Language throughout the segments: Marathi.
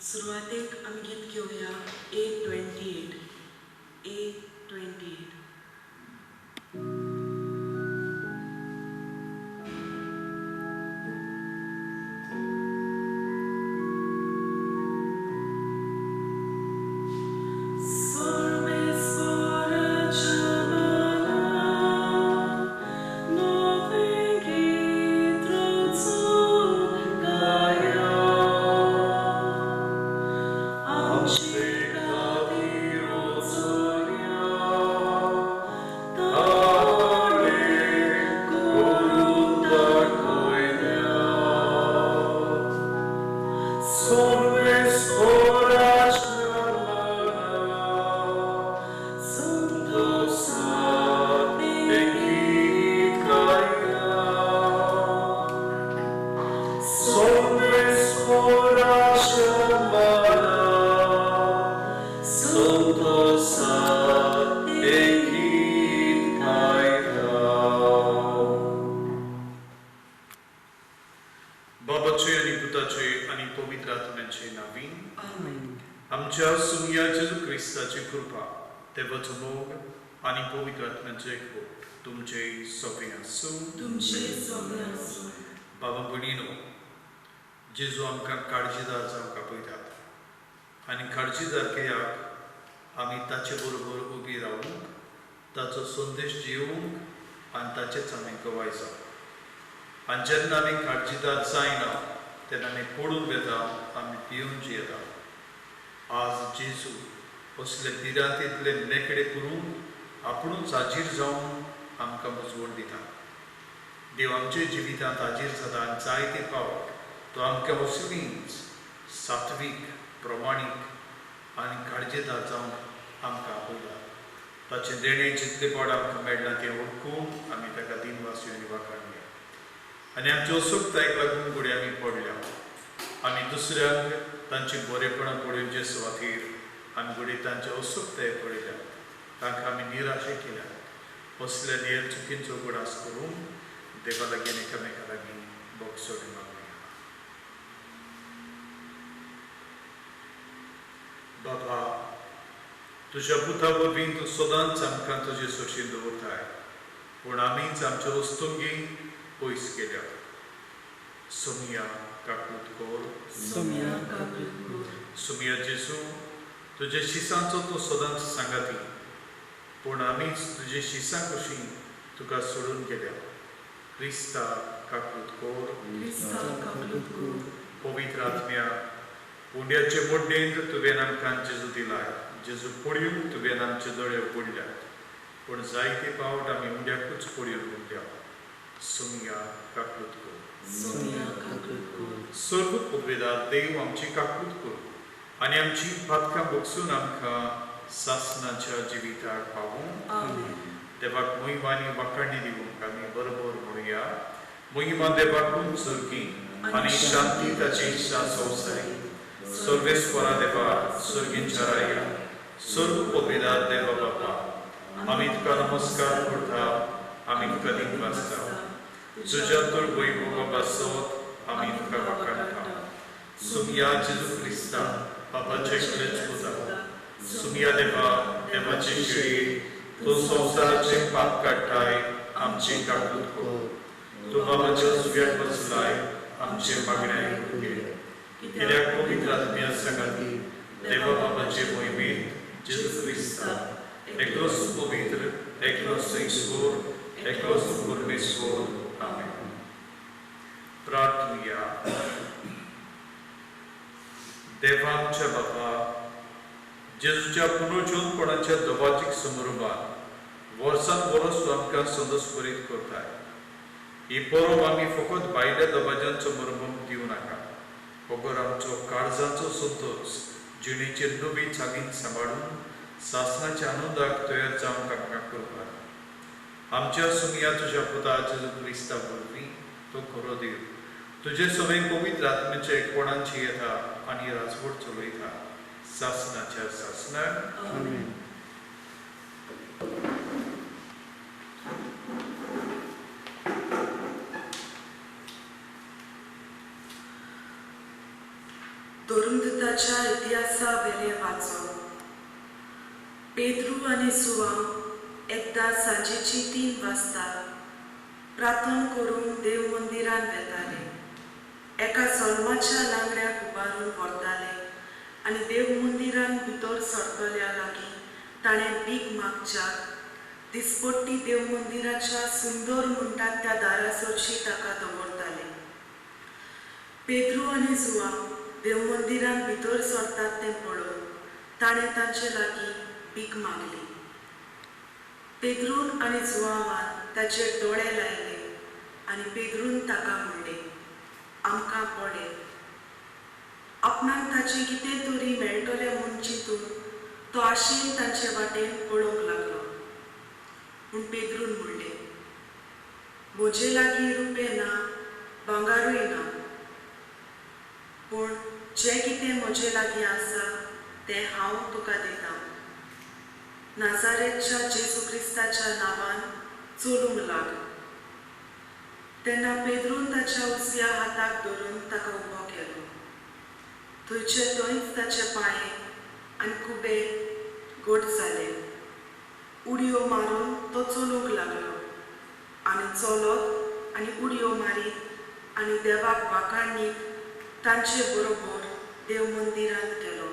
सुरवातेक आमी गीत घेवया A28. A28. बाबाचे आणि पुताचे आणि पवित्र आत्म्याचे नावी आमच्या सुमिया जेजू ख्रिस्ताची कृपा देवाचो मोग आणि पवित्र आत्म्याचे एकवट तुमचे सगळे आसूं. बाबा भयणीनो, जेजू आमकां काळजीदार जावंक आपयता आनी काळजीदार कित्याक आमी ताचे बरोबर उबी रावूंक, ताचो संदेश दिवंक आनी ताचेच आमी गवाय जावंक. आनी जेन्ना आमी काळजीदार जायना तेन्ना आमी पडून वेता, आमी पिवन जियेता. आज जेजू असले पिरांतींतले मेकळे करून आपुणूच हाजीर जावन आमकां उजवड दिता. देव आमच्या जिवितांत हाजीर जाता आनी जायते फावट तो आमकां असलींच सात्वीक, प्रमाणीक आनी काळजीदार जावन आमकां आपयता. ताचे देणें जितले पावट आमकां मेळना तें ओळखून आमी ताका दिनवासी आनी वाखाणया. आनी आमच्या असुकतायेक लागून फुडें आमी पडल्या. आमी दुसऱ्यांक तांची बरेपणां पळोवचे सुवातेर आमी फुडें तांचे असुकताये पळयल्या. तांकां आमी निराशे केल्या. असले नेर चुकींचो गुणास करून देवा लागीं एकामेका लागीं बोगसोडी मागुया. बाबा, तुज्या पुता वरवीं तूं सदांच आमकां तुजे सुरक्षेन दवरताय, पूण आमीच आमच्या वस्तुंगी पयस केल्या. सुमिया काकूत कोर, सुमिया जेजू, तुज्या शिसांचो तूं सदांच सांगाती, पूण आमीच तुजे शिसां कशीं तुका सोडून गेल्या. क्रिस्ता काकूत कोर, पवित्र आत्म्या, उंड्याचे बड्डेंत तुवें आमकां जेजू दिलाय. जेजू पडून तुवें आमचे दोळे उगडल्यात, पूण जायते फावट आमी उंड्याकूच पडून उरल्या. सुमिया काकूत कोर. सर्व पदवेदार देव आमची काकूत करूं आनी आमची पातकां बगसून आमकां सासणाच्या जिविताक पावूं. देवाक महिमा आनी वाखाणणी दिवंक आमी बरोबर म्हणुया. महिमा देवाकूच सर्गी आनी शांती ताची इच्छा संवसारी. सर्वेस्परा देवा सर्गींच्या राया, सर्व पदवेदार देवा बापा, आमी तुका नमस्कार करता, आमी तुका दिन वाजता. तुज्या तर वैभवा पासत आमी तुका वाखाणटा. सुमिया जेजू क्रिस्ता, बाबाचे कडेच पुता. सुमिया देवा, देवाचे शिळे, तो संवसाराचे पाप काडटाय, आमची काकूत कोर. तूं बाबाच्या सुव्याक बसलाय, आमचे मागणे घे. कित्याक पवित्र आत्म्या सांगाती देवा बाबाचे मोहिमेंत जेजू क्रिस्ता एकलोच पवित्र, एकलोच ईश्वर, एकलोच परमेश्वर. आमेन. प्रार्थना. देवा आमच्या बापा, जेजूच्या पुनर्जीवनपणाच्या दबाजीक समारंभात वर्सान वर्स तूं आमकां संदोस बरीत करताय. ही परब आमी फकत भायल्या दबाज्यांचो मरमम दिवं नाका, फकत आमचो काळजाचो संतोष जिणेचे नवी चालीन सांबाळून सासणाच्या आनंदाक तयार जावंक आमकां करपाक. आमच्या सुमिया तुज्या पुता जेजू क्रिस्ता वरवीं तो खरो देव तुजे सगळे पवित्र आत्म्याचे एकवणांची येता आनी राजवट चलयता सासणाच्या सासणाक. आमेन. Dorumduta ताच्या इतिहासा वेले वाचप. पेद्रू आनी सुवांग एकदां सांजेची 3 वाजता प्रार्थना करून देव मंदिरान वेताले. एका सलमाच्या लांगड्याक उबारून व्हरताले आनी देव मंदिरान भितर सरतल्या लागीं ताणें भीक मागच्याक दिसपट्टी देव मंदिराच्या सुंदर म्हणटात त्या दारासरशी ताका दवरताले. पेद्रू आनी जुवांग देव मंदिरान भितर सरतात तें पळोवन ताणें तांचे लागीं भीक मागली. पेद्रून आनी जुवांवान ताचेर दोळे लायले आनी पेद्रून ताका म्हणलें, आमकां पळय. आपणाक ताचें कितें तरी मेळटलें म्हूण चिंतून तो आशेन तांचे वाटेन पळोवंक लागलो. पूण पेद्रून म्हणलें, म्हजे लागीं रुपे ना, भांगारूय ना, पूण जें कितें म्हजे लागीं आसा तें हांव तुका दितां. नाजारेतच्या जेजू क्रिस्ताच्या नांवान चलूंक लाग. तेन्ना पेद्रून ताच्या उजव्या हाताक धरून ताका उबो केलो. थंयचे थंयच ताचे पांये आनी खुबे घट जाले. उडयो मारून तो चलूंक लागलो आनी चलत आनी उडयो मारीत आनी देवाक वाखाणीत तांचे बरोबर देव मंदिरांत गेलो.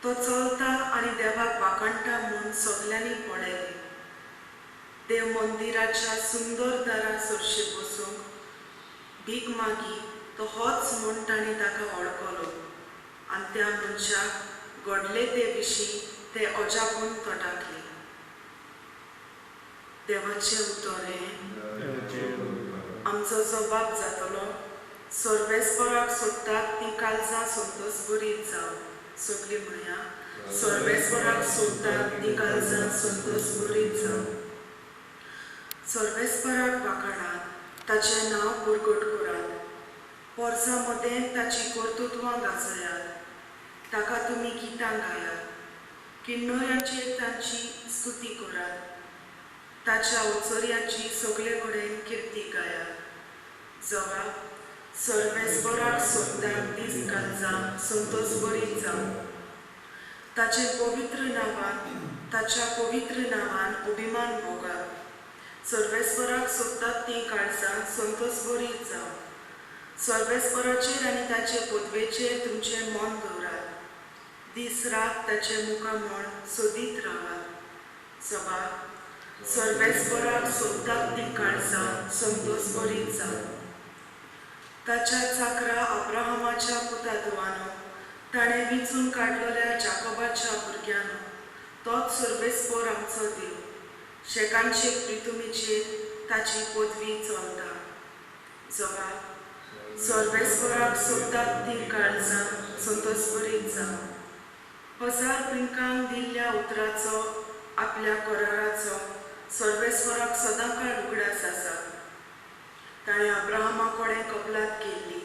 तो चलता आनी देवाक वाखाणटा म्हूण सगल्यांनी पळयलें. देव मंदिराच्या सुंदर दारा सरशी बसूंक भीक मागी तो होच म्हूण तांणी ताका वळखलो आनी त्या मनशाक घडले ते विशीं ते अजापून तटाकले. देवाचें उतर आमचो जबाब जातलो, सर्वेस्पराक सोदतात ती काळजां संतोश बरीत जावं. सगळीं म्हणया, सर्वेस्पराक सोदतात ती काळजां संतोश बरीत जावं. सर्वेस्पराक वाखाणात, ताचें नांव परगट करात. पोरसां मदें ताची कर्तुत्वां गाजयात. ताका तुमी गितां गायात. किन्नऱ्याचेर तांची स्तुती करात. ताच्या ओचऱ्याची सगळे कडेन किर्ती गायात. जबाब, सर्वेस्पराक सोदतात ती काळजां संतोश बरीत जावं. ताचे पवित्र नांवान, ताच्या पवित्र नांवान अभिमान भोगात. सर्वेस्पराक सोदतात ती काळजां संतोश बरीत जावं. सर्वेस्पराचेर आनी ताचे पदवेचेर तुमचें मन दवरात. दीस रात ताचे मुखामळ सोदीत रावात. जबाब, सर्वेस्पराक सोदतात ती काळजां संतोश बरीत जावं. ताच्या चाकरा अब्राहमाच्या पुतादुवानो ताणें विचून काडलेल्या जाकोबाच्या भुरग्यानो तोच सर्वेस्पर आमचो देव. शेकांचे प्रितुमेचेर ताची पदवी चलता. जबाब, सर्वेस्पराक सोदतात ती काळजां संतोश बरीत जावं. हजार पिंकांक दिल्ल्या उतराचो आपल्या कराराचो सर्वेस्पराक सदांकाळ उगडास आसा. ताणें अब्राहमा कडेन कबलात केल्ली,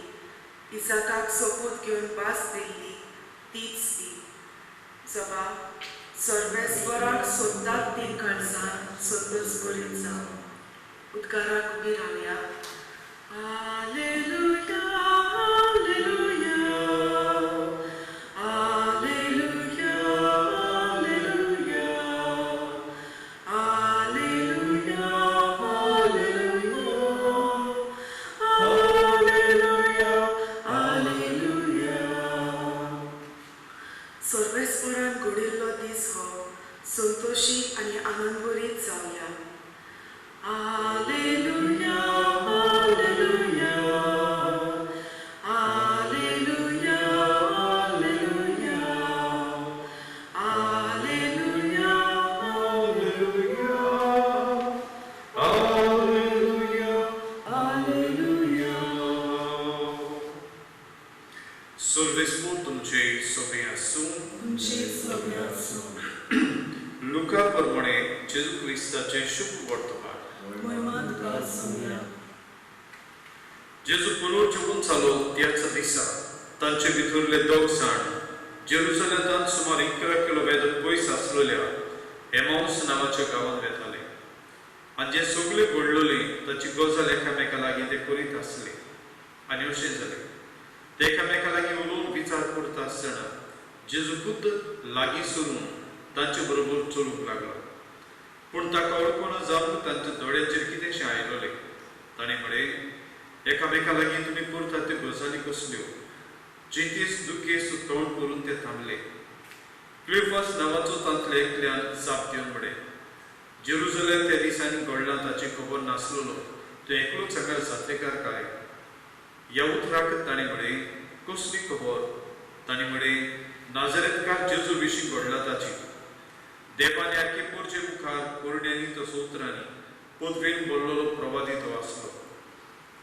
इसाकाक सोपूत घेवन भास दिल्ली तीच ती. जबाब, सर्वेस्पराक सोदतात ती काळजां संतोश बरीत जावं. उद्गाराक उबी रावया. हालेलुया, हालेलुया, हालेलुया, हालेलुया, हालेलुया, हालेलुया, हालेलुया. सर्वेस्परान घडिल्लो दीस हो संतोशी आनी आनंदभरीत जावया. हालेलुया, हालेलुया, हालेलुया, हालेलुया, हालेलुया, हालेलुया, हालेलुया. सर्वेस्पर तुमचे सोबे आसूं. तुमचे सोबे आसूं. लुका प्रमाणे जेजू क्रिस्ताचे शुभ वर्तमान. महिमा तुका आसूं. जेजू पुनर्जीवन जालो त्याच दिसा तांचे भितरले 2 जाण जेरुसलेमांत सुमार 11 किलोमीटर पयस आसलेल्या एमाउस नांवाच्या गांवांत वेताले. आनी जे सगळे घडलोली ताची गजाल एकामेका लागीं ते करीत आसले. आनी अशें जालें. ते एकामेका लागीं उलोवन विचार करता आसतना जेजू खुद्द लागीं सरून तांचे बरोबर चलूंक लागलो. पूण ताका वळखून जावन तांच्या दोळ्यांचेर कितेंशें आयलोलें. ताणें म्हळें, एकामेका लागीं तुमी करता त्यो गजाली कसल्यो? चिंतेस दुखेस तोंड करून ते थांबले. क्लिफस नांवाचो तांतले एकल्यान जाप दिवन म्हळें, जेरुसलेम त्या दिसांनी घडलां ताची खबर नासलोलो, तो एकलोच हांगा जातलेकार काय? ह्या उतराक ताणें म्हळें, कसली खबर? ताणें म्हळें, नाजरेतकार जेजू विशीं घडला ताची. देवान आख्खे पोरचे मुखार कोरड्यांनी तसो उतरांनी पदवेन बोल्लोलो प्रवादी तो आसलो.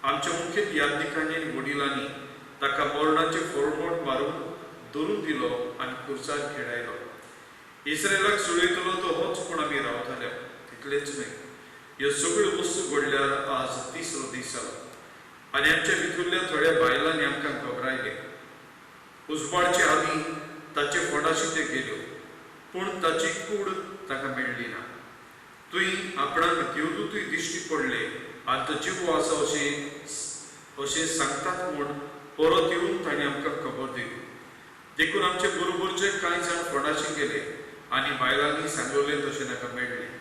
आमच्या मुखेल याज्ञिकांनी आनी वडिलांनी ताका मरणाचे फोरमोट मारून धरून दिलो आनी खुर्सार खेळायलो. इस्रायलाक सोडयतलो तो होच पूण आमी रावताले. तितलेंच न्हय, ह्यो सगळ्यो वस्तू घडल्यार आज 3रो दीस जालो आनी आमच्या भितरल्या थोड्या बायलांनी आमकां घबरायले. उजवाडचे आदीं ताचे फोंडाशी ते गेल्यो, पूण ताची कूड ताका मेळ्ळी ना. तुय आपणाक देवदूतूय दिश्टी पडले आनी तो जीव आसा अशें सांगतात म्हूण परत येवन ताणें आमकां खबर दिली. देखून आमचे बरोबरचे कांय जाण फोंडाशी गेले आनी बायलांनी सांगलोलें तशें ताका मेळ्ळें.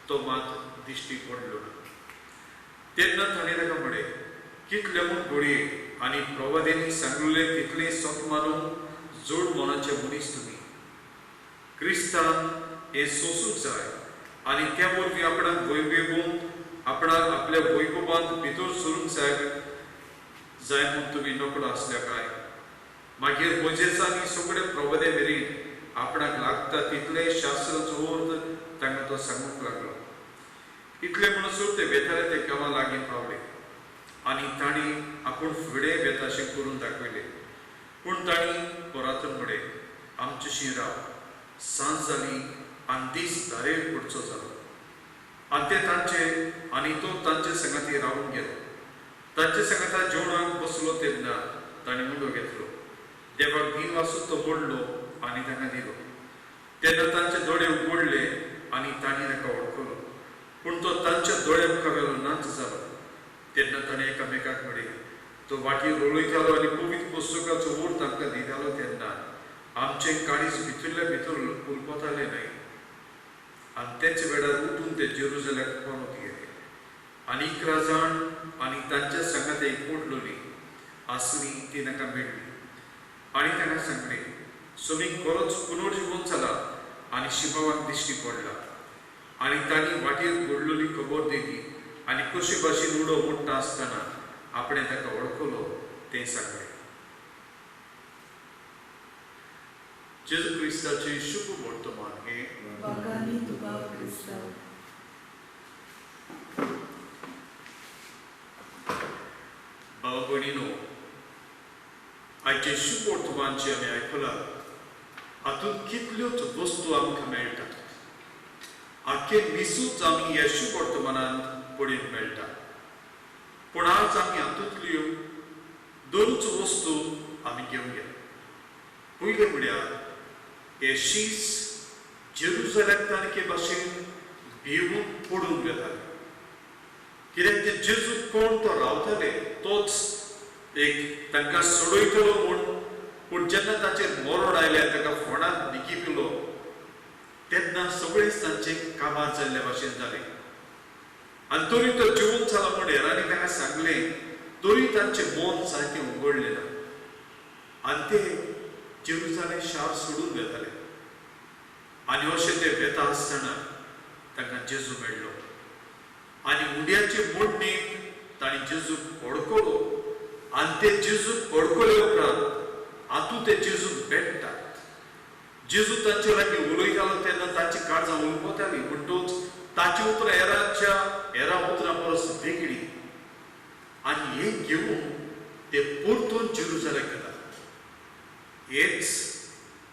तो मात दिश्टी पडलो ना. तेन्ना ताणें ताका म्हळें, कितले म्हूण घडये आनी प्रवाद्यांनी सांगलोलें तितलें सोत मारून जोड मनाचे मनीस तुमी. क्रिस्तान हे सोसूंक जाय आनी त्या वरवीं आपणाक वैभवून आपणाक आपल्या वैभवांत भितर सरूंक जाय म्हूण तुमी नकळो आसल्या काय? मागीर मोजेसांनी सगळे प्रवादे मेरेन आपणाक लागता तितले शास्त्राचो अर्थ तांकां तो सांगूंक लागलो. इतले म्हणसर ते बेताळे ते गांवा लागीं पावले आनी तांणी आपूण फुडें बेताशें करून दाखयलें. पूण तांणी परातून म्हळें, आमचेशी राव, सांज जाली आनी दीस दारेर पडचो जालो. आनी ते तांचे आनी तो तांचे संगाती रावून गेलो. तांचे संगाता जेवणाक बसलो तेन्ना तांणी मुंडो घेतलो, देवाक दिन वासून तो मोडलो आनी तांकां दिलो. तेन्ना तांचे दोळे उगडले आनी तांणी ताका वळखलो. पूण तो तांच्या दोळ्या मुखार वेलो नाच जालो. तेन्ना ताणें एकामेकाक म्हळें, तो वाटेर रोळयतालो आनी पवित्र पुस्तकाचो ओर तांकां दितालो तेन्ना आमचें काळीज भितरल्या भितर उलपतालें न्हय. आनी तेच वेळार उठून ते जेरुसलेमाक परत गेले. आनी 11 जाण आनी तांच्या संगात एक पडलोली आसली ती तांकां मेळ्ळी आनी तांकां सांगलें, सोमीक खरोच पुनर्जीवन जाला आनी शिमावाक दिश्टी पडला. आनी तांणी वाटेर घडलोली खबर दिली आनी कशे भाशेन उडो मोडटा आसतना आपणें ताका वळखलो तें सांगलें. जेजू क्रिस्ताचे शुभ वर्तमान हे वगानी तुका क्रिस्ता. भाव भयणीनो, आयचे शुभ वर्तमान जे आमी आयकलां हातूंत कितल्योच वस्तू आमकां मेळटात. आख्खे मिसूच आमी ह्या शुभ वर्तमानांत पळोवंक मेळटा. पूण आज आमी हातूंतल्यो 2च वस्तू आमी घेवया. पयले म्हळ्यार हे शीस जेरुसलेमांत के भाशेन भिवून पडून गेताले. कित्याक ते जेजू कोण तो रावताले तोच एक तांकां सोडयतलो म्हूण. पूण जेन्ना ताचेर मरण आयलें, ताका फोंडांत निकिपिलो तेन्ना सगळेंच तांचें काबार जाल्ल्या भाशेन जालें. आनी तरी तो जिवंत जाला म्हूण हेरांनी तांकां सांगलें, तरी तांचें मन सारकें उगडलें ना आनी ते जेरुसलेम शार सोडून वेताले. आनी अशें ते वेता आसतना तांकां जेजू मेळ्ळो आनी उद्याचे मोडणेक तांणी जेजूक वळखलो आनी ते जेजूक वळखले उपरांत आतूं ते जेजूक भेटतात. जेजू तांचे लागीं उलयतालो तेन्ना तांची काळजां उलपताली, म्हणटूच ताची उतरां हेरा उतरां परस वेगळी. आनी हें घेवन ते परतून जेरुसलेम गेतात. हेच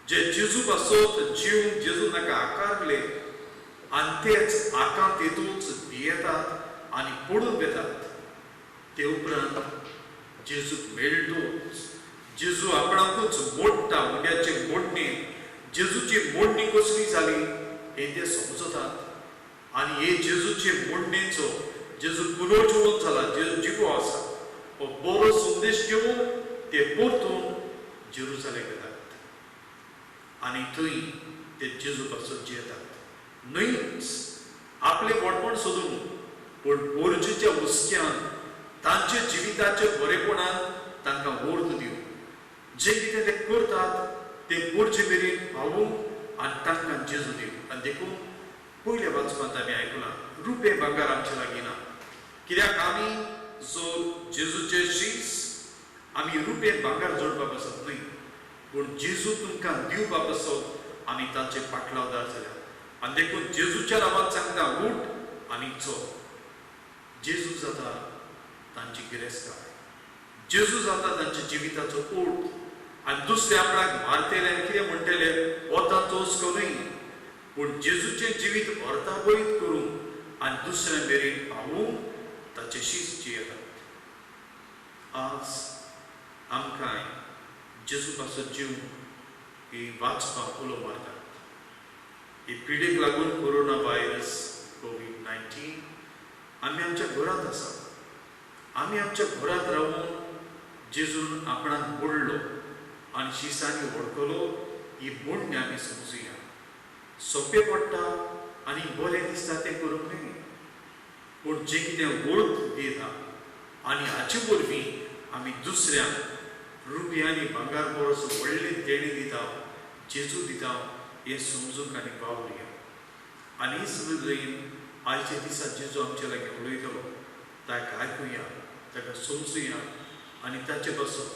जे जेजू पासत जीव जेजू ताका आकारले आनी तेच आकार तेतूच भियेतात आनी पडून वेतात. ते उपरांत जेजूक मेळटूच जेजू आपणाकूच मोडटा. उद्याचे मोडणी जेजूची मोडणी कसली जाली हें ते समजतात. आनी हे जेजूचे मोडणेचो जेजू पुनर्जीवन जाला, जेजू जिवो आसा हो बरो संदेश घेवन ते परतून जेरुसलेम येतात आनी थंय ते जेजू पासून जियेतात. न्हयच आपले पोटपण सोदून पूण पोरजेच्या हुस्क्यान तांचे जिविताचे बरेपणान तांकां वर्त दिवं. जे कितें ते करतात ते पोरजे मेरेन पावूंक आनी तांकां जेजू दिवं. आनी देखून पयल्या वाचपांत आमी आयकलां रुपे भांगर आमचे लागीं ना, कित्याक आमी जो जेजूचे शीस आमी रुपे भांगर जोडपा पासत न्हय, पूण जेजू तुमकां दिवपा पासत आमी तांचे पाटलावदार जाल्या. आनी देखून जेजूच्या नांवान सांगता उठ आनी चल. जेजू जाता तांची गिरेस्तार, जेजू जाता तांच्या जिविताचो ओठ. आनी दुसरे आपणाक मारतेले कितें म्हणटले हो तांचो हुस्को न्हय, पूण जेजूचें जिवीत अर्तापरीत करूंक आनी दुसऱ्या मेरेन पावूंक ताचे शीस जियेतात. आज आमकांय जेजू पासून जिवंक ही वाचपाक उलो मारतात. ही पिडेक लागून कोरोना व्हायरस कोविड-19 आमी आमच्या घरांत आसा. आमी आमच्या घरांत रावून जेजून आपणाक बोडलो आनी शिसांनी वळखलो ही बोडणी आमी समजुया. सोंपें पडटा आनी बरें दिसता तें करूंक न्हय, पूण जें कितें वर्थ दिता आनी हाचे वरवीं आमी दुसऱ्यांक रुपया आनी भांगर परस व्हडलें देणी दिता, जेजू दिता हें समजूंक आनी वावुरया. आनी सगळें आयच्या दिसा जेजू आमचे लागीं उलयतलो ताका आयकुया, ताका समजुया आनी ताचे पासून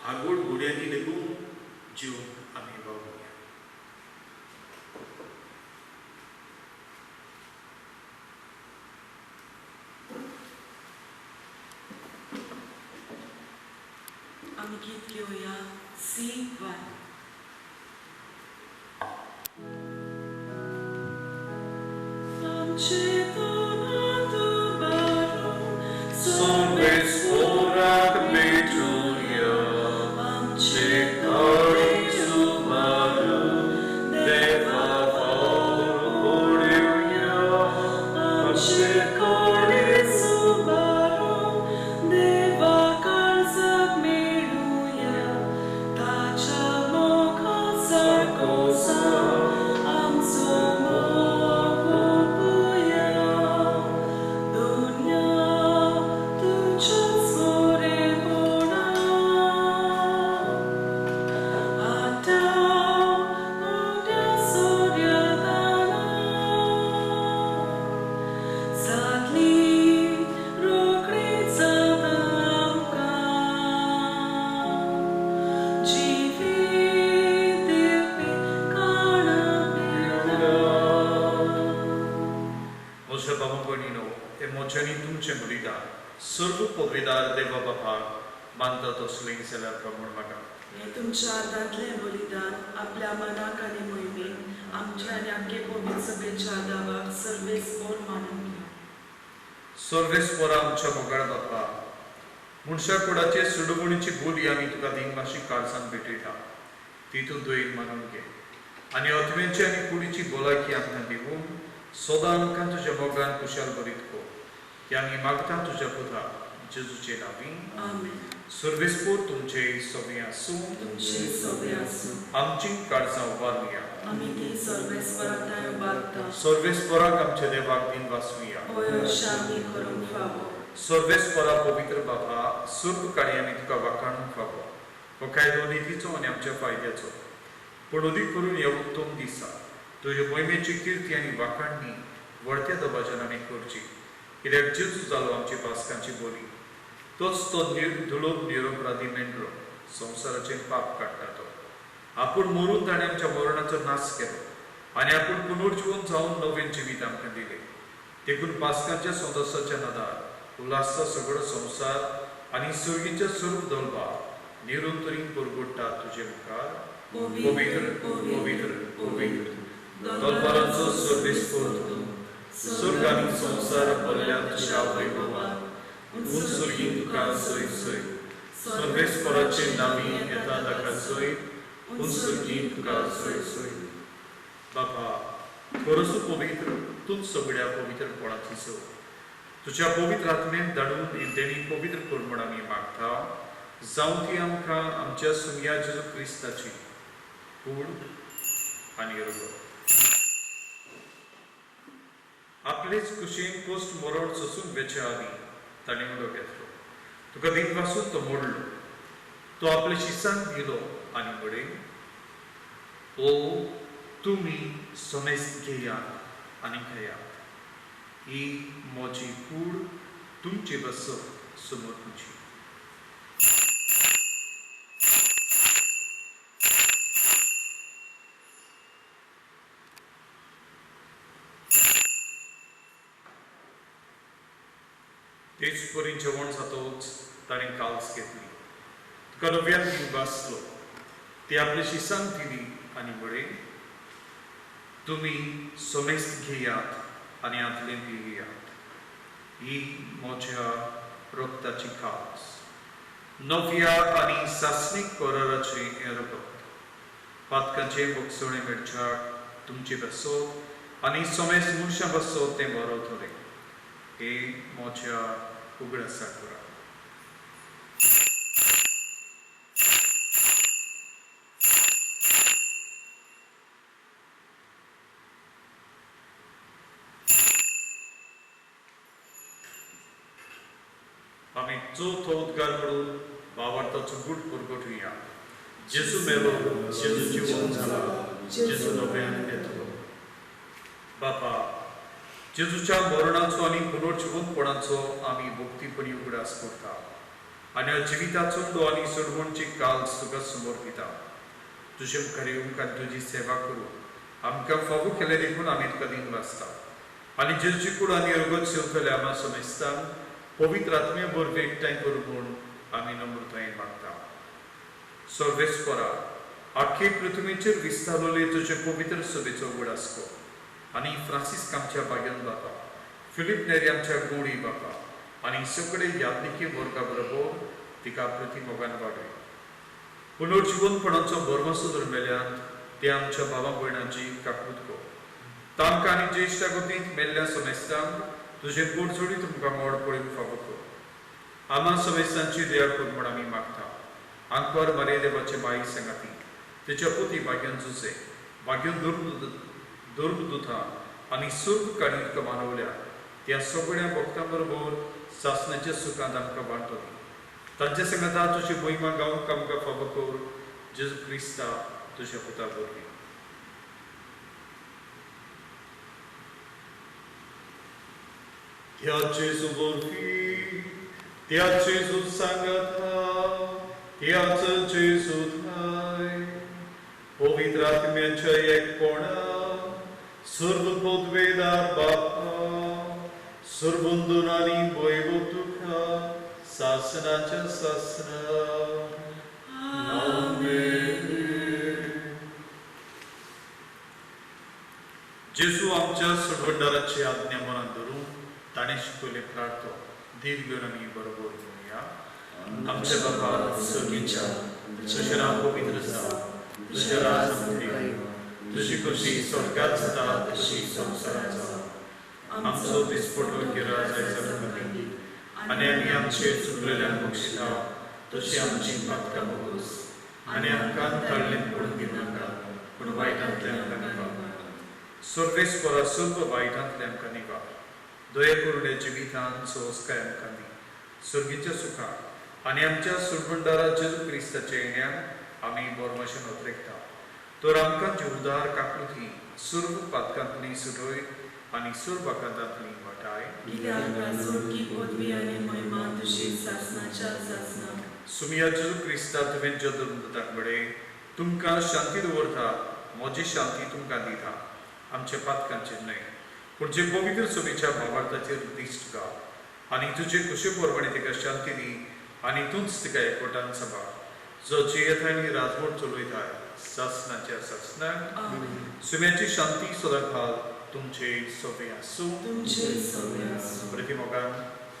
आगोड घोड्यांनी लेगून जिवन आमी वावुरया. आमी गीत घेवया C1. सर्व पदवीदार देवा बापाक मानता तसलें जाल्यार प्रमाण म्हाका. हे तुमच्या हातांतलें बलिदान आपल्या मनाक आनी मोहिमेन आमच्या आनी आमगे पवित्र सभेच्या आदाराक सर्वेस्पर मानून घे. सर्वेस्पर आमच्या मोगाळ बापा, मनशा कुडाचे सुडवणीची बोली आमी तुका दिनवाशी काळजान भेटयता, तितून दोयेन मानून घे आनी आत्म्याची आनी कुडीची भलायकी आमकां दिवून सदां आमकां तुज्या मोगान कुशाल बरीत कर. हे आमी मागता तुज्या पुता जेजूचे नांवी. आमेन. सर्वेस्पर तुमचे सगळे आसूं, तुमचे सगळे आसूं. आमची काळजां उबारुया. आमी ती सर्वेस्परांताय उबारता. सर्वेस्पराक आमच्या देवाक दिन वाचुया. होय अशें आमी करूंक फावो. सर्वेस्परा पवित्र बाबा, सर्व काळी आमी तुका वाखाणूंक फावो. हो कायदो निधीचो आनी आमच्या फायद्याचो, पूण अदीक करून ह्या उत्तम दिसा तुजे मोहिमेची किर्ती आनी वाखाणणी वळत्या दबाज्यान आमी करची. कित्याक जेजू जालो आमची पासकांची बोली, तोच तो धुळो निरपराधी मेंढरो संवसाराचें पाप काडटा तो. आपूण मरून ताणें आमच्या मरणाचो नाश केलो आनी आपूण पुनर्जीवन जावन नवें जिवीत आमकां दिलें. देखून पासकांच्या सदस्याच्या नदार उल्हासा सगळो संवसार आनी सर्गीच्या सर्व दलबार निरंतरीन परगोडटा तुजे मुखार. पवित्र पवित्र पवित्र दलबारांचो सर्वेस्पर तूं, स्वर्ग आनी संवसार भरल्या तुज्या वैभवान उंचसुर्गी तुका सय सय. सर्वेस्पराचे नामी येता ताका सय, उंचसुर्गी तुका सय सय. बापा, खरोच पवित्र तूं सगळ्या पवित्रपणाची सव. तुज्या पवित्र आत्मेन धाडून ही देणी पवित्र कर म्हूण आमी मागता जावं ती आमकां आमच्या सुमया जेजू क्रिस्ताची कूड आनी रगत. आपलेच कुशीन कोस्ट मरण सोसून वेचे आदी ताणें उडो घेतलो. तुका दिनपासून तो मोडलो. तो आपल्या शिसांक दिलो आनी म्हणे, ओ तुमी सोमेस्त घेयात आनी खायात. ही म्हजी कूड तुमचे बसत समोर तुमची. तेच परी जेवण जातोच ताणें काल्स घेतली. तुका नव्यान दीन बसलो. ती आपल्या शिसांक दिली आनी म्हणे, तुमी सोमेस्त घेयात आनी आदलें पियात. ही म्हज्या रगताची काल्स, नव्या आनी सासणीक कराराचें हें रगत. पातकांचें बोगसणें मेळच्याक तुमचे बसत आनी सोमेस्त मनशां बसत तें बरो थोडें. हे म्हज्या उगडासा करा. आमी चवथो उद्गार म्हणून भावार्थाचो गूढ परगटुया. जेजू मेलो, जेजू जिवंत जाला, जेजू नव्यान येतलो. बापा, जेजूच्या मरणाचो आनी पुनर्जिवंतपणाचो आमी भक्तीपणी उगडास करता आनी ह्या जिविताचो तो आनी सडवणची काल्स तुका समोर दिता. तुजे मुखार येवंक आनी तुजी सेवा करूंक आमकां फावो केले देखून आमी तुका दिन वाचता. आनी जेजूची कूड आनी रगत सेवतले आम्हा समेस्तान पवित्र आत्मे बरोबर एकठांय करूं म्हूण आमी नम्रतायेन मागता. सर्वेस्परा, आख्खे पृथ्वीचेर विस्तारलेले तुजे पवित्र सभेचो उगडास कर. आनी फ्रांसीस आमच्या बागेन बापा, फिलीप नेरी आमच्या गोडी बापा आनी सगळे यात्निकी वर्गा बरोबर तिका प्रतिमोगान वाडय. पुनर्जिवंतपणाचो बरमसो धर्मेल्यान ते आमच्या भावा भयणांची काकूत कर. तांकां आनी ज्येश्ठ गतींत मेल्ल्या समेस्तांक तुजे पोटजोडी तुमकां मोड पळोवंक फावो कर. आम्हा समेस्तांची दया कर म्हूण आमी मागता. आंकवार मारे देवाचे बाई संगाती, तिच्या पुती भाग्यान जुसे, भाग्यान दुर्गदुथा आनी सुर्ग काणी तुका मानवल्या त्या सगळ्या भक्तां बरोबर सासणाच्या सुखांत आमकां वांटली. तांचे संगता तुजी महिमा गावंक आमकां फावो कर. जेजू क्रिस्ता तुज्या पुता वरवीं. त्या जेजू वरवीं, त्या जेजू सांगता, त्याच जेजू थाय, पवित्र आत्म्याच्या एकपणान सर्व पदवेदार बापा, सर्वंदन आनी वैभव तुका सासणाच्या सासना. जेजू आमच्या सडवंडाराची आज्ञा मनान धरून ताणें शिकयले प्रार्थना धीर घेवन आमी बरोबर म्हणुया. आमच्या बापा स्वर्गीच्या, तुजें नांव पवित्र जावं, तुजें राज येवं, तुजी खुशी स्वर्गांत जाता तशी संवसारांत जावं. आमचो दिसपटो गिराय आयज आमकां दी आनी आमी आमचेर चुकलेल्यांक बक्षिता तशी आमची पातकां बगूस आनी आमकां ताळ्ळें पडूंक दिनाका पूण वायटांतल्यान आमकां निवार. सर्वेस्परा सर्व वायटांतल्यान आमकां निवार. दया करून ह्या जिवितांत सोंस्काय आमकां दी. सर्गीच्या सुखाक आनी आमच्या सुडवंडारा जेजू क्रिस्ताच्या येण्यान आमी बोरमाशेन उतरेकता. तर आमकां जीवदार काकृती सर्व पातकांतली सुटोय आनी सर्व आकांतांतली वाटाय. कित्याक सोडकी पदवी आनी महिमा तुजी सासणाच्या सासना. सुमया जेजू क्रिस्ता तुवें जो धर्मदूताक म्हळे, तुमकां शांती दवरता, म्हजी शांती तुमकां दिता. आमच्या पातकांचेर न्हय पूण जे पवित्र सभेच्या भावार्थाचेर दिश्ट घाल आनी तुजे कुशे परमाणे तिका शांती दी आनी तूंच तिका एकवटान सांबाळ. जो जियेता आनी राजवट चलयताय सासणाच्या सासनाक. सुम्याची शांती सदांकाळ तुमचे सोबे आसूं. तुमचे सगळे आसूं. प्रतिमोगान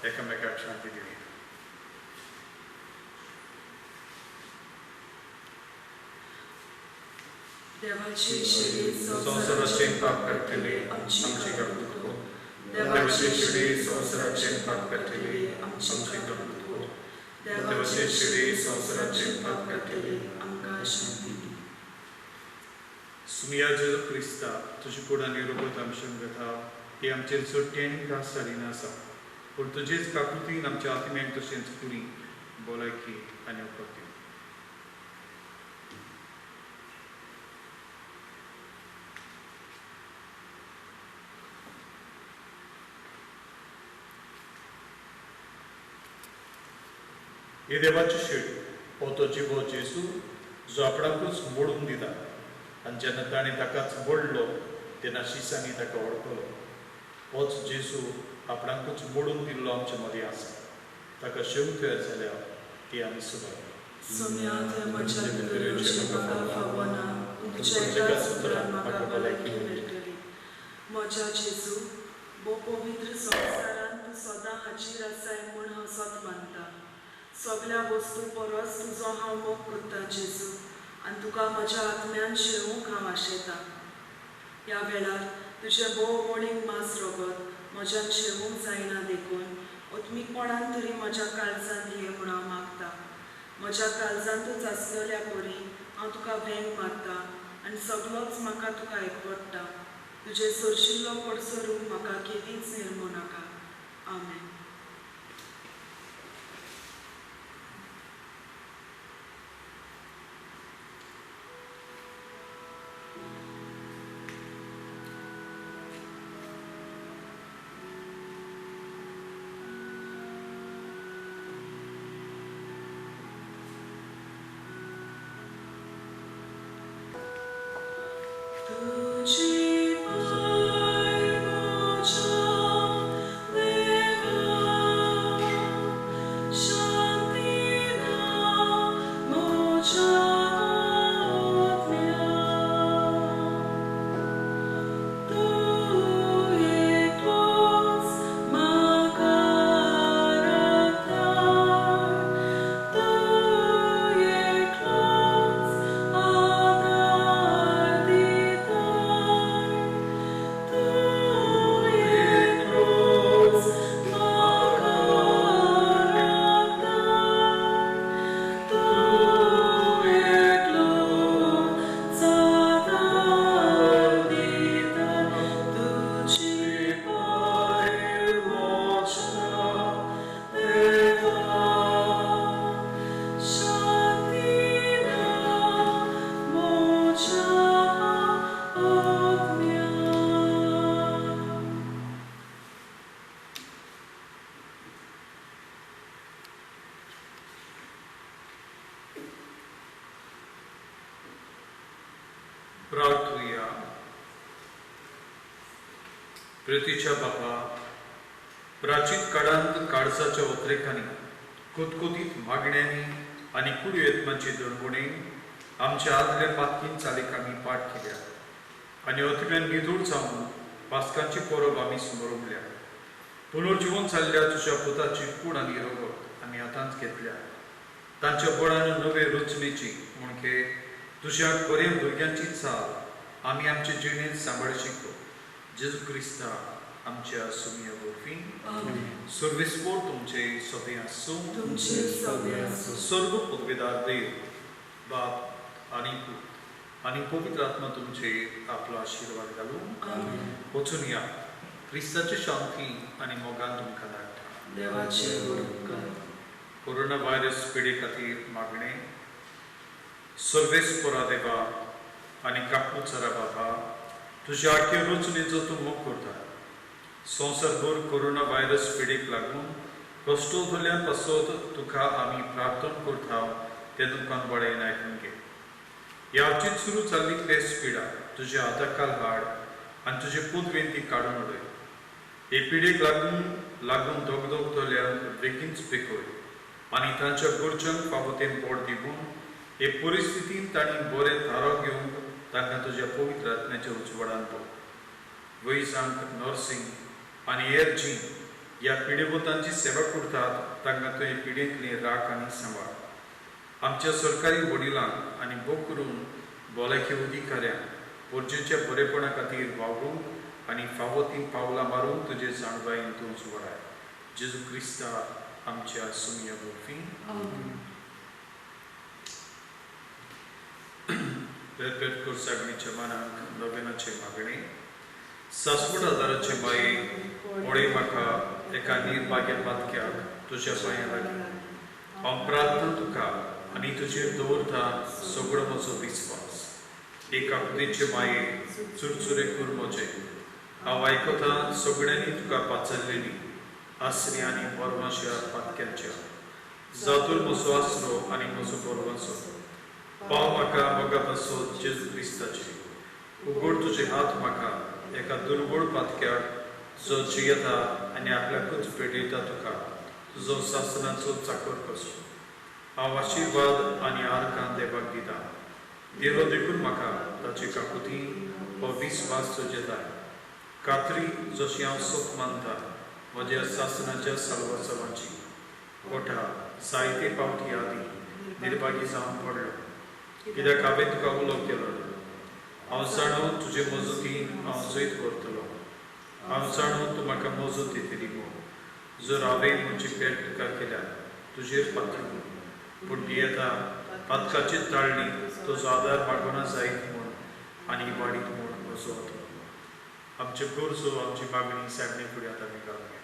एकामेकाक शांती दिली. देवाचे शरीर संसाराचे पाप काडटले आमची काकूत कर. देवाचे शरीर संसाराचे पाप काडटले आमची काकूत कर. देवाचे शिडे संवसाराचे पाप काडटले आमकां शांती दी. सुमिया जेजू क्रिस्ता तुजी कुडान निरोगत आमच्या गता ही आमचेर चडटी आनी त्रास जाली आसा पूण तुजेच काकुतीन आमच्या आत्म्यांक तशेंच पुरी भलायकी आनी उपकार दी. हे देवाचे शेड हो तो जिवो जेजू जो आपणाकूच मोडून दिता आनी जेन्ना ताणें ताकाच मोडलो तेन्ना शिसांनी ताका वळखलो. होच जेजू आपणाकूच मोडून दिल्लो आमचे मदीं आसा. ताका शेवत्यो जाल्यार ती आमी सुदार. सुम्या ते म्हज्या भितर येवचें म्हाका फावना तुमच्या एका सुत्रान म्हाका भलायकी मेळटली. म्हज्या जेजू बो पवित्र संवसारान तूं सदां हाजीर आसाय म्हूण हांव सत मानता. सगळ्या वस्तू परस तुजो हांव मोग करता जेजू आनी तुका म्हज्या आत्म्यान शिरवूंक हांव आशेता. ह्या वेळार तुजें भोव मोडीक मांस रगत म्हज्यान शिरवूंक जायना देखून ओत्मीकपणान तरी म्हज्या काळजांत घे म्हूण हांव मागता. म्हज्या काळजांतूच आसलेल्या परी हांव तुका वेंग मारता आनी सगळोच म्हाका तुका एकवटता. तुजे सरशिल्लो पडसो रूप म्हाका केदींच निर्मू नाका. आमेन. प्रार्थूया. प्रितीच्या बापा, प्राचीन काळांत काळजाच्या उद्रेकांनी कुतकुतीत मागण्यांनी आनी कुडी येत्माची दडवणे आमच्या आदल्या पातकीन चालीक आमी पाठ केल्या आनी अथव्यान निदूळ जावन पास्कांची परब आमी समोर उरल्या. पुनर्जीवन जाल्ल्या तुज्या पुताची कूड आनी रगत आमी हातांत घेतल्या. तांच्या बळान नवे रचनेची म्हणजे तुज्या बऱ्या भुरग्यांची चाल आमी आमचे जिणेंत सांबाळ शिकलो. जेजू क्रिस्ता आमच्या सुमिया वरवीं सर्वेस्पोर तुमचे सोबे आसूं. सर्व पदवेदार देव बाप आनी पूत आनी पवित्र आत्मा तुमचे आपलो आशिर्वाद घालूं. वचून या. क्रिस्ताची शांती आनी मोगान तुमकां धाडटा. देवाचे उपकार. कोरोना व्हायरस पिडे खातीर मागणे. सर्वेस्पोरा देवा आनी कापूचरा बाबा, तुज्या आख्या रचनेचो तूं मोग करता. संवसारभर कोरोना व्हायरस पिडेक लागून कश्टोतल्या पासत तुका आमी प्रार्थना करता तें तुमकां बळेन आयकून घे. ह्या हाचीत सुरू जाल्ली प्रेस पिडा तुज्या हाताखाल हाड आनी तुजे पुदवेन ती काडून उडय. हे पिडेक लागून दोगदोगतल्यांक बेगीनच बेकोय आनी तांच्या घरच्यांक फावो तें बोड दिवून हे परिस्थितीन तांणी बरें थारो घेवंक तांकां तुज्या पवित्र आत्म्याच्या उजवाडान पळय. वैजांक, नर्सिंग आनी हेर जीं ह्या पिडेवतांची सेवा करतात तांकां तुवें पिडेंतली राख आनी सांबाळ. आमच्या सरकारी वडिलांक आनी भोव करून भलायकी अधिकाऱ्यांक परजेच्या बरेपणा खातीर वावरूंक आनी फावो तीं पावलां मारूंक तुजे जाणबायेन तूं उजवाडाय. जेजू क्रिस्ता आमच्या सुमिया बोफी रेडबेट कुर्सागणीच्या मानाक नवीनाचे मागणे सासवड आदाराचे बाई मोडे म्हाका एका निर्भाग्य पातक्याक तुज्या पांया लागीं हांव प्रार्थना तुका आनी तुजेर दवरता सगळो म्हजो विस्वास एका खुदेचे माये चुरचुरे कूर म्हजे हांव आयकता सगळ्यांनी तुका पाचल्लेली आसरी आनी परमाशा पातक्यांच्या जातूर म्हजो आसरो आनी म्हजो परवासो पाव म्हाका मोगा पासो जेजू क्रिस्ताचे उगड तुजे हात म्हाका एका दुर्बळ पातक्याक जो जियेता आनी आपल्याकूच पेटयता तुका तुजो सासनाचो चाकर कसो हांव आशिर्वाद आनी आर्कां देवाक दिता देव देखून म्हाका ताची काकुती हो विस्वास तुजेताय खात्री जशी हांव सोप मानता म्हज्या सासनाच्या साल्वासावाची कोठा जायते पावटी आदी निर्भागी जावन पडलो कित्याक हांवें तुका उलो केलो हांव जाणो तुजे मजतीन हांव जैत करतलो हांव जाणो तूं म्हाका मजत दितली म्हूण जर हांवें म्हजी पेट तुका केल्या तुजेर पातळी पूण भियेता पातकाची ताळणी तुजो आदार मागोना जायत म्हूण आनी वाडीत म्हूण म्हजो वतलो आमचे गोरजो आमची मागणी सागणे फुडें आतां आमी घालूया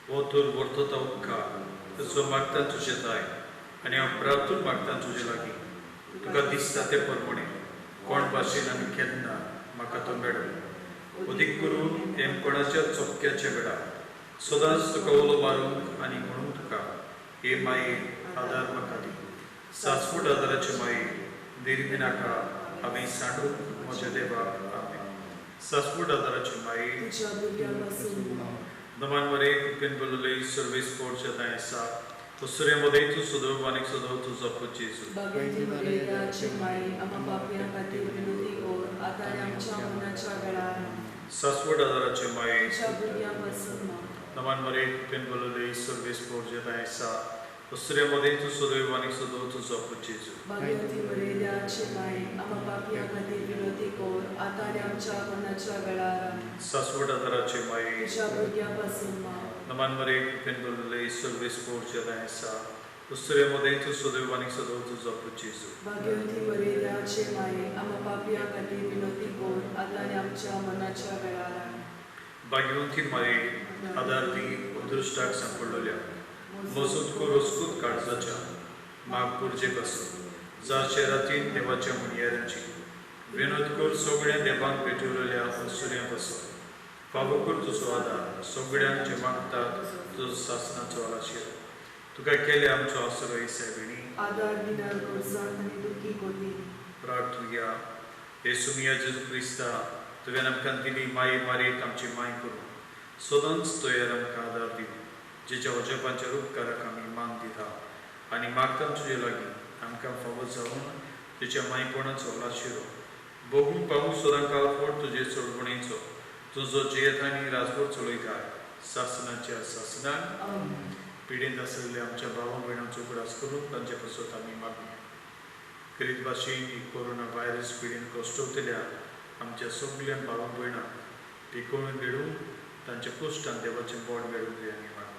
वतूर वर्तता उपकार जो मागता तुजे दाय आनी हांव प्रार्थून मागता तुजे लागीं तुका दिसता ते प्रमाणे कोण भाशेन आनी केन्ना म्हाका तो मेळ्ळो अदीक करून हें कोणाच्या चोपक्याच्या वेळार सदांच तुका उलो मारूंक आनी म्हणून तुका हे माये आदार म्हाका दी सासवड आदाराचे माये देरबी नाका हांवें सांडूंक म्हज्या देवाक आमेन सासवड आदाराचे माये Daman mare kupin bulule service port jata esa usre modei tu sudurbanik sudor tu zapu Jesu Bagati Maria Chimai Amapapia Kati Vinudi or Atayam Chamanacha Velara Saswad adarache mai Shabuya Masuma Daman mare kupin bulule service port jata esa usre modei tu sudurbanik sudor tu zapu Jesu Bagati Maria Chimai Amapapia Kati Vinudi or Atayam Chamanacha Velara Saswad adarache mai Shabuya Masuma Daman mare kupin bulule service port jata esa usre modei tu sudurbanik sudor tu zapu Jesu Bagati Maria Chimai Amapapia Kati Vinudi or Atayam Chamanacha Velara Bhagyavanti mare adardi udrushtak sampololya मजूत को रोजकूत काळजाच्या माग पुरजे पासून जा शहरातील देवाच्या मुनियारांची विनोद कर सगळ्या देवांक भेटवलेल्या सुर्या पासून फावो कर तुजो आदार सगळ्यांक जे मागतात तुजो सासनाचो आशीर तुका केले आमचो आसरो इसायबिणी आदार दिनार कोर्सात आणि दुखी कोती प्रार्थुया येसुमिया जेजू क्रिस्ता तुवें आमकां दिली माये मारेक आमची माय करून सदांच तोयार आमकां आदार दिवं जेच्या अजपांच्या उपकाराक आमी मान दिता आनी मागता तुजे लागीं आमकां फावो जावन तुज्या मायपणाचो आशिरो बगून पावूंक सदां काळफोड तुजे चडपणेचो तुजो जयत आनी राजभर चलयता सासनाच्या सासनान पिडीत आशिल्ल्या आमच्या भावा भयणांचो उगडास करून तांचे पासत आमी मागूया करीत भाशेन ही कोरोना व्हायरस पिडीन कश्टवतल्या आमच्या सगळ्या भावा भयणांक पिकोवन घेडून तांच्या कुश्टान देवाचें बोड मेळूंक जाय आमी मागूया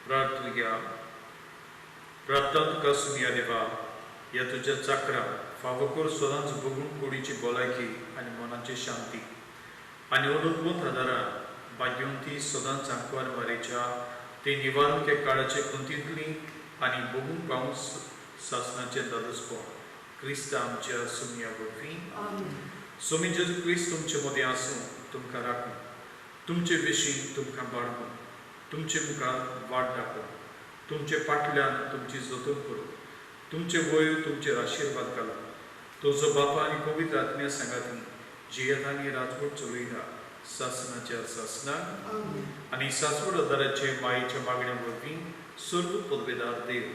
प्रार्थुया प्रार्थना तुका सुमिया देवा ह्या तुज्या चाकरा फावो कर सदांच बगून कुडीची भलायकी आनी मनाची शांती आनी अनुत्मत आदारान भाग्यवंती सदांच आंकवार मारेच्या ते निवारणके काळाचे कुंतीतली आनी बगून पावूंक सासनाचे दादोसपण क्रिस्त आमच्या सुमिया वरवीं सुमी जेजू क्रिस्त तुमचे मदें आसूं तुमकां राखूं तुमचे विशीं तुमकां बाळगूं तुमचे मुखार वाट दाखोवन तुमचे फाटल्यान तुमची जतन करूं तुमचे वयर तुमचेर आशिर्वाद घालूं तुजो बापा आनी पवित्र आत्म्या सांगाती जियेत आनी राजवट चलयता सासनाच्या सासनाक आनी सासवड आदाराचे मायेच्या मागण्या वरवीं सर्व पदवेदार देव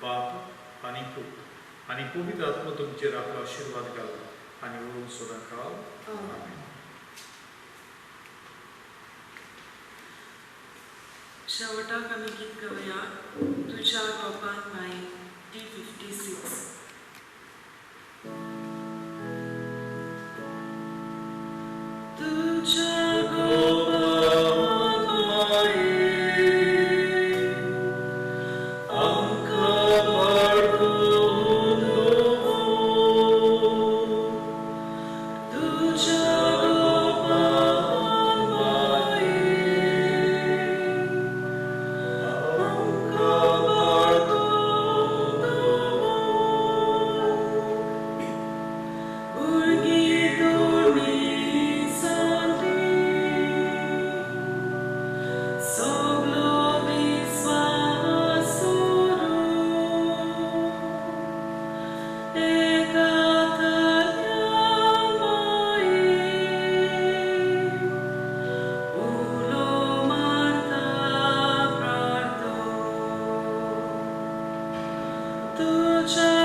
बाप आनी पूत आणि पवित्र आत्मा तुमचेर आपलो आशीर्वाद घाल आणि उरून सदांकाळ आमेन. शेवटाक आमी गीत गावया तुज्या गोपान माई D56. तुझ्या गोपान माई आमकां पाडून दवर. तुझ्या गोपान माई आमकां पाडून दवर. भुरगीं दोनी सांती सगलो विस्वास सोडून एका थाल्या मायेन उलो मारता प्रार्थना. तुझ्या